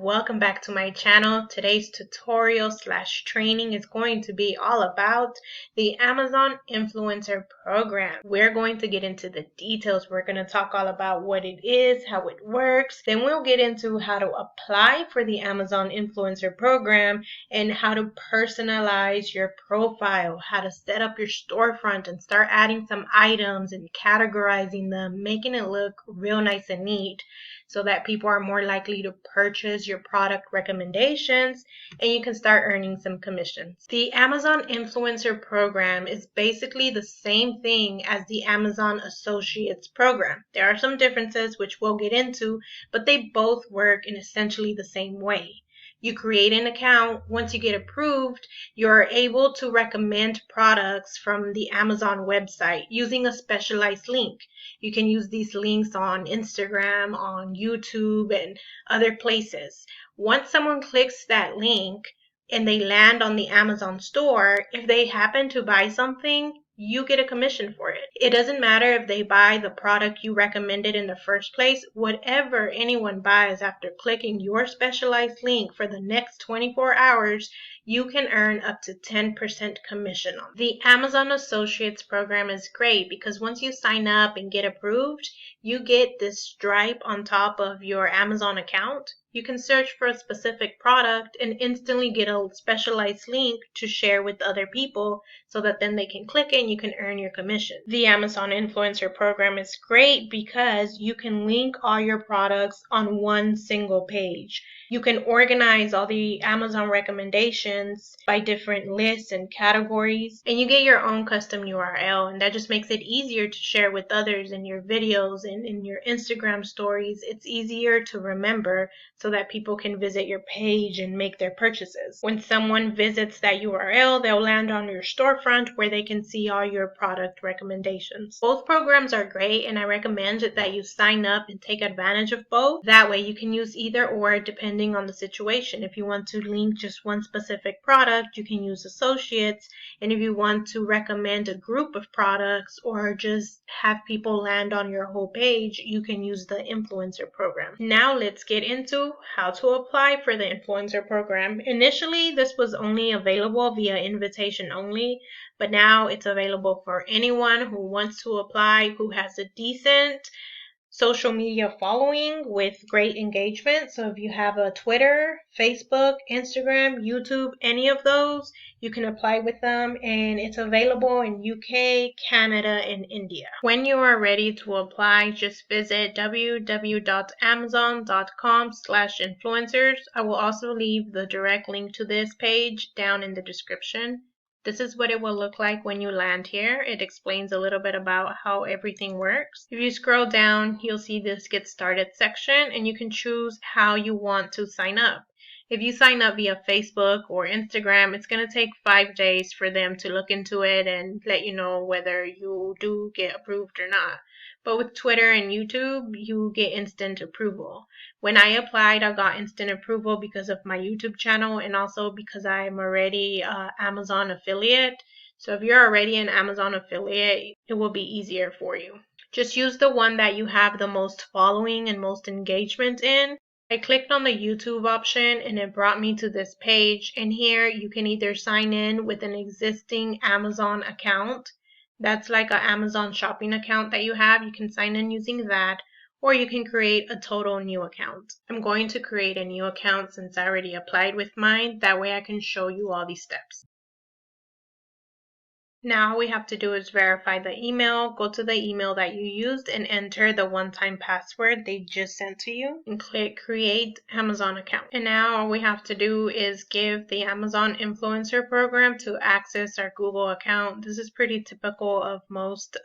Welcome back to my channel. Today's tutorial / training is going to be all about the Amazon Influencer Program. We're going to get into the details. We're going to talk all about what it is, how it works. Then we'll get into how to apply for the Amazon Influencer Program and how to personalize your profile, how to set up your storefront and start adding some items and categorizing them, making it look real nice and neat, so that people are more likely to purchase your product recommendations and you can start earning some commissions. The Amazon Influencer Program is basically the same thing as the Amazon Associates Program. There are some differences which we'll get into, but they both work in essentially the same way. You create an account. Once you get approved, you're able to recommend products from the Amazon website using a specialized link. You can use these links on Instagram, on YouTube, and other places. Once someone clicks that link and they land on the Amazon store, if they happen to buy something, you get a commission for it. It doesn't matter if they buy the product you recommended in the first place. Whatever anyone buys after clicking your specialized link for the next 24 hours, you can earn up to 10% commission on. The Amazon Associates Program is great because once you sign up and get approved, you get this stripe on top of your Amazon account. You can search for a specific product and instantly get a specialized link to share with other people so that then they can click it and you can earn your commission. The Amazon Influencer Program is great because you can link all your products on one single page. You can organize all the Amazon recommendations by different lists and categories, and you get your own custom URL, and that just makes it easier to share with others in your videos and in your Instagram stories. It's easier to remember so that people can visit your page and make their purchases. When someone visits that URL, they'll land on your storefront where they can see all your product recommendations. Both programs are great, and I recommend that you sign up and take advantage of both. That way you can use either or depending on the situation. If you want to link just one specific product, you can use Associates, and if you want to recommend a group of products or just have people land on your whole page, you can use the Influencer Program. Now let's get into how to apply for the Influencer Program. Initially, this was only available via invitation only, but now it's available for anyone who wants to apply, who has a decent social media following with great engagement. So if you have a Twitter, Facebook, Instagram, YouTube, any of those, you can apply with them, and it's available in UK, Canada, and India. When you are ready to apply, just visit www.amazon.com/influencers. I will also leave the direct link to this page down in the description. This is what it will look like when you land here. It explains a little bit about how everything works. If you scroll down, you'll see this Get Started section, and you can choose how you want to sign up. If you sign up via Facebook or Instagram, it's going to take 5 days for them to look into it and let you know whether you do get approved or not. But with Twitter and YouTube, you get instant approval. When I applied, I got instant approval because of my YouTube channel and also because I'm already an Amazon affiliate. So if you're already an Amazon affiliate, it will be easier for you. Just use the one that you have the most following and most engagement in. I clicked on the YouTube option and it brought me to this page, and here you can either sign in with an existing Amazon account. That's like an Amazon shopping account that you have. You can sign in using that, or you can create a total new account. I'm going to create a new account since I already applied with mine. That way I can show you all these steps. Now all we have to do is verify the email. Go to the email that you used and enter the one-time password they just sent to you and click Create Amazon Account. And now all we have to do is give the Amazon Influencer Program to access our Google account. This is pretty typical of most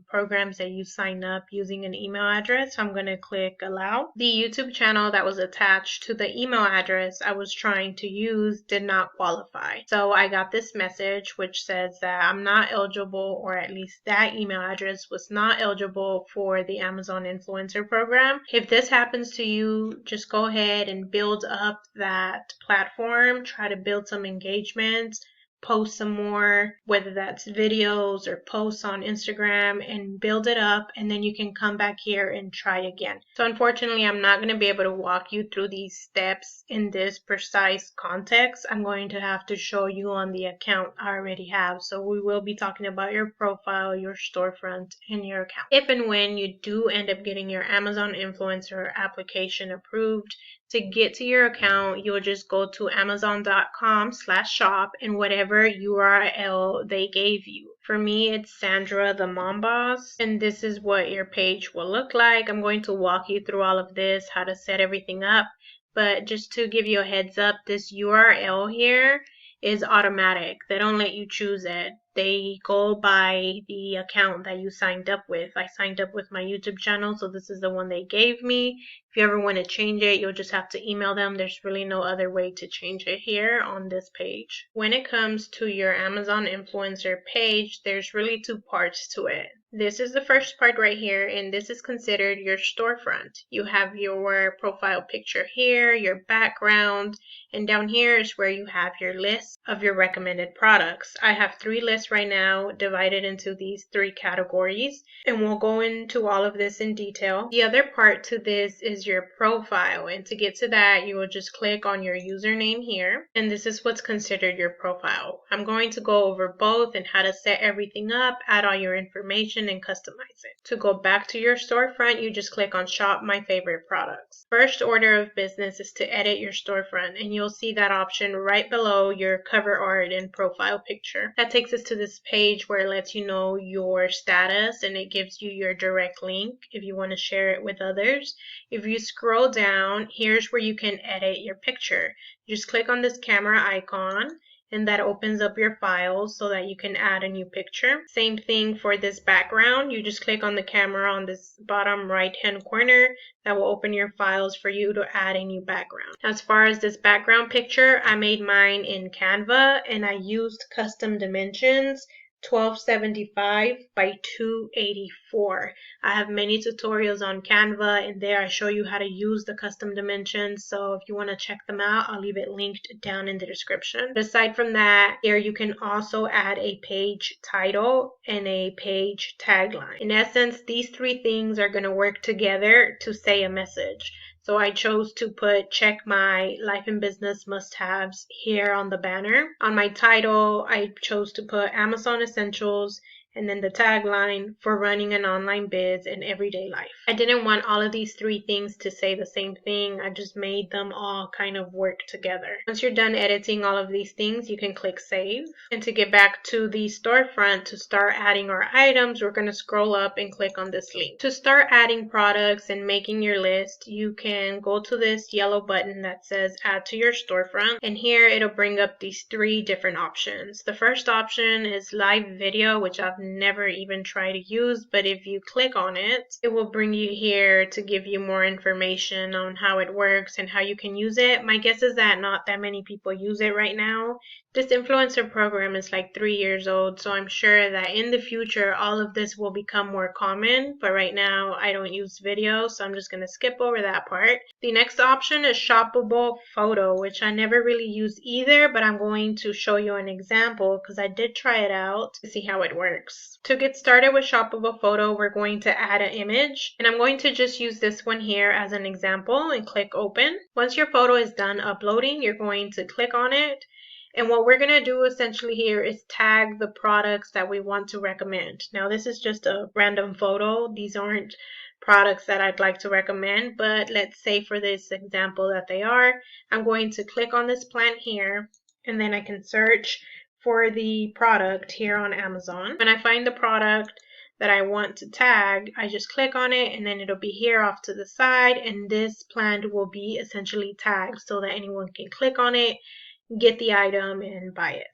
programs that you sign up using an email address. So I'm going to click Allow. The YouTube channel that was attached to the email address I was trying to use did not qualify. So I got this message which says that I'm not eligible, or at least that email address was not eligible for the Amazon Influencer Program. If this happens to you, just go ahead and build up that platform. Try to build some engagement. post some more, whether that's videos or posts on Instagram, and build it up, and then you can come back here and try again. So unfortunately, I'm not going to be able to walk you through these steps in this precise context. I'm going to have to show you on the account I already have. So we will be talking about your profile, your storefront, and your account. If and when you do end up getting your Amazon influencer application approved, to get to your account, you'll just go to amazon.com/shop and whatever URL they gave you. For me, it's Sandra the Mom Boss, and this is what your page will look like. I'm going to walk you through all of this, how to set everything up, but just to give you a heads up, this URL here is automatic. They don't let you choose it. They go by the account that you signed up with. I signed up with my YouTube channel, so this is the one they gave me. If you ever want to change it, you'll just have to email them. There's really no other way to change it here on this page. When it comes to your Amazon influencer page, there's really two parts to it. This is the first part right here, and this is considered your storefront. You have your profile picture here, your background, and down here is where you have your list of your recommended products. I have 3 lists right now divided into these 3 categories, and we'll go into all of this in detail. The other part to this is your profile, and to get to that, you will just click on your username here, and this is what's considered your profile. I'm going to go over both and how to set everything up, add all your information, and customize it. To go back to your storefront, you just click on Shop My Favorite Products. First order of business is to edit your storefront, and you'll see that option right below your cover art and profile picture. That takes us to this page where it lets you know your status, and it gives you your direct link if you want to share it with others. If you scroll down, here's where you can edit your picture. You just click on this camera icon, and that opens up your files so that you can add a new picture. Same thing for this background. You just click on the camera on this bottom right hand corner. That will open your files for you to add a new background. As far as this background picture, I made mine in Canva, and I used custom dimensions 1275 by 284. I have many tutorials on Canva, and there I show you how to use the custom dimensions. So if you want to check them out, I'll leave it linked down in the description. But aside from that, here you can also add a page title and a page tagline. In essence, these 3 things are going to work together to say a message. So I chose to put check my life and business must-haves here on the banner. On my title, I chose to put Amazon Essentials, and then the tagline for running an online biz in everyday life. I didn't want all of these 3 things to say the same thing. I just made them all kind of work together. Once you're done editing all of these things, you can click save. And to get back to the storefront to start adding our items, we're going to scroll up and click on this link. To start adding products and making your list, you can go to this yellow button that says add to your storefront, and here it'll bring up these 3 different options. The first option is live video, which I've never even tried to use, but if you click on it, it will bring you here to give you more information on how it works and how you can use it. My guess is that not that many people use it right now. This influencer program is like 3 years old, so I'm sure that in the future all of this will become more common, but right now I don't use video, so I'm just going to skip over that part. The next option is Shoppable Photo, which I never really use either, but I'm going to show you an example because I did try it out to see how it works. To get started with Shoppable Photo, we're going to add an image, and I'm going to just use this one here as an example and click open. Once your photo is done uploading, you're going to click on it. And what we're going to do essentially here is tag the products that we want to recommend. Now, this is just a random photo. These aren't products that I'd like to recommend, but let's say for this example that they are. I'm going to click on this plant here, and then I can search for the product here on Amazon. When I find the product that I want to tag, I just click on it, and then it'll be here off to the side, and this plant will be essentially tagged so that anyone can click on it, get the item, and buy it.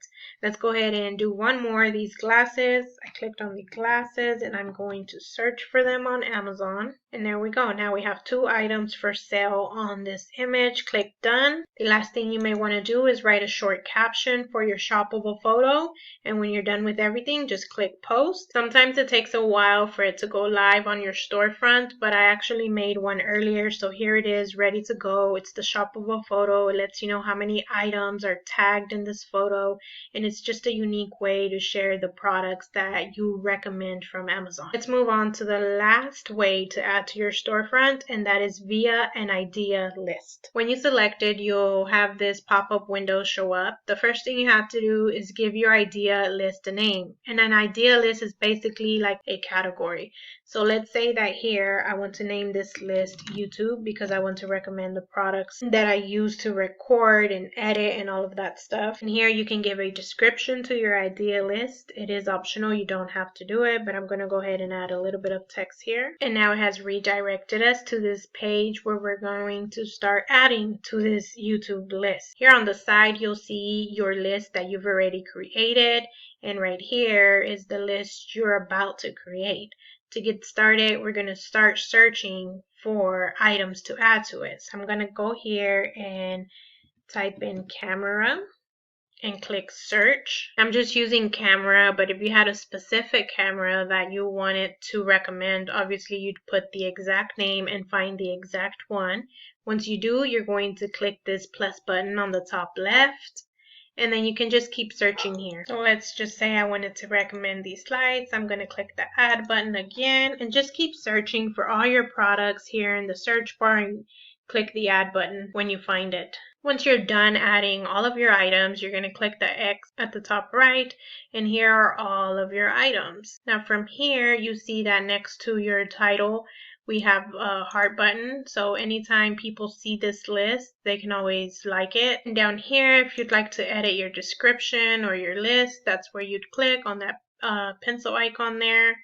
Let's go ahead and do one more. These glasses, I clicked on the glasses, and I'm going to search for them on Amazon. And there we go. Now we have 2 items for sale on this image. Click done. The last thing you may want to do is write a short caption for your shoppable photo. And when you're done with everything, just click post. Sometimes it takes a while for it to go live on your storefront, but I actually made one earlier. So here it is, ready to go. It's the shoppable photo. It lets you know how many items are tagged in this photo, and it's just a unique way to share the products that you recommend from Amazon. Let's move on to the last way to add to your storefront, and that is via an idea list. When you select it, you'll have this pop-up window show up. The first thing you have to do is give your idea list a name, and an idea list is basically like a category. So let's say that here I want to name this list YouTube because I want to recommend the products that I use to record and edit and all of that stuff. And here you can give a description to your idea list. It is optional, you don't have to do it, but I'm going to go ahead and add a little bit of text here. And now it has redirected us to this page where we're going to start adding to this YouTube list. Here on the side you'll see your list that you've already created, and right here is the list you're about to create. To get started, we're going to start searching for items to add to it. So I'm going to go here and type in camera and click search. I'm just using camera, but if you had a specific camera that you wanted to recommend, obviously you'd put the exact name and find the exact one. Once you do, you're going to click this plus button on the top left, and then you can just keep searching here. So let's just say I wanted to recommend these slides. I'm going to click the add button again and just keep searching for all your products here in the search bar and click the add button when you find it. Once you're done adding all of your items, you're going to click the X at the top right, and here are all of your items. Now from here, you see that next to your title, we have a heart button, so anytime people see this list, they can always like it. And down here, if you'd like to edit your description or your list, that's where you'd click on that pencil icon there.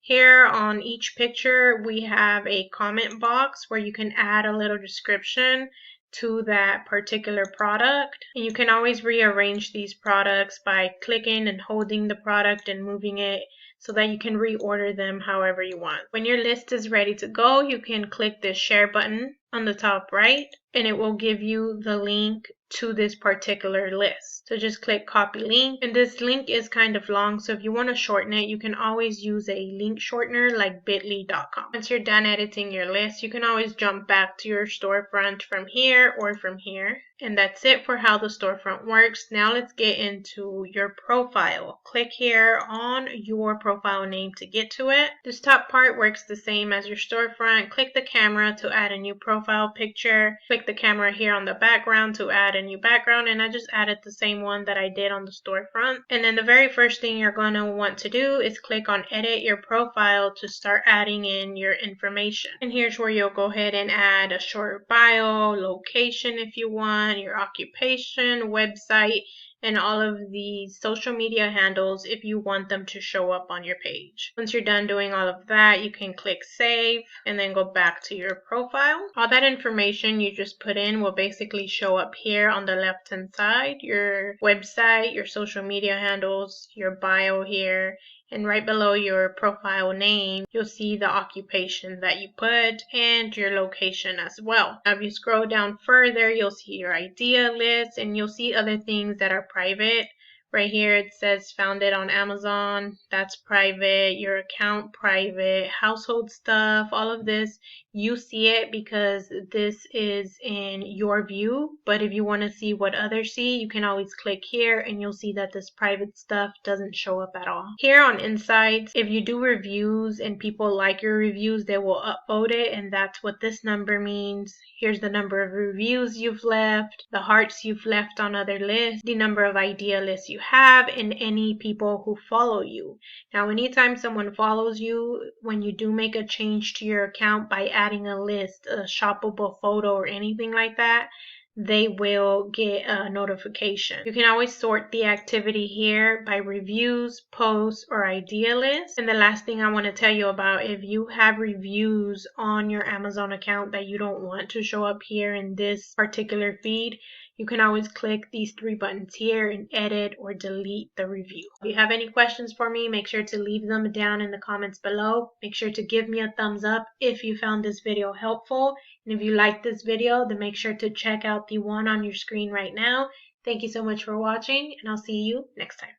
Here on each picture, we have a comment box where you can add a little description to that particular product. And you can always rearrange these products by clicking and holding the product and moving it so that you can reorder them however you want. When your list is ready to go, you can click the share button on the top right, and it will give you the link to this particular list. So just click copy link, and this link is kind of long, so if you want to shorten it, you can always use a link shortener like bit.ly.com. Once you're done editing your list, you can always jump back to your storefront from here or from here. And that's it for how the storefront works. Now let's get into your profile. Click here on your profile name to get to it. This top part works the same as your storefront. Click the camera to add a new profile picture. Click the camera here on the background to add a new background, and I just added the same one that I did on the storefront. And then the very first thing you're going to want to do is click on edit your profile to start adding in your information. And here's where you'll go ahead and add a short bio, location if you want, your occupation, website, and all of the social media handles if you want them to show up on your page. Once you're done doing all of that, you can click save and then go back to your profile. All that information you just put in will basically show up here on the left hand side, your website, your social media handles, your bio here, and right below your profile name, you'll see the occupation that you put and your location as well. Now, if you scroll down further, you'll see your idea list, and you'll see other things that are private. Right here it says founded on Amazon, that's private, your account private, household stuff, all of this. You see it because this is in your view, but if you want to see what others see, you can always click here and you'll see that this private stuff doesn't show up at all. Here on Insights, if you do reviews and people like your reviews, they will upvote it, and that's what this number means. Here's the number of reviews you've left, the hearts you've left on other lists, the number of idea lists you have, and any people who follow you. Now, anytime someone follows you, when you do make a change to your account by adding a list, a shoppable photo, or anything like that, they will get a notification. You can always sort the activity here by reviews, posts, or idea lists. And the last thing I want to tell you about, if you have reviews on your Amazon account that you don't want to show up here in this particular feed, you can always click these three buttons here and edit or delete the review. If you have any questions for me, make sure to leave them down in the comments below. Make sure to give me a thumbs up if you found this video helpful. And if you liked this video, then make sure to check out the one on your screen right now. Thank you so much for watching, and I'll see you next time.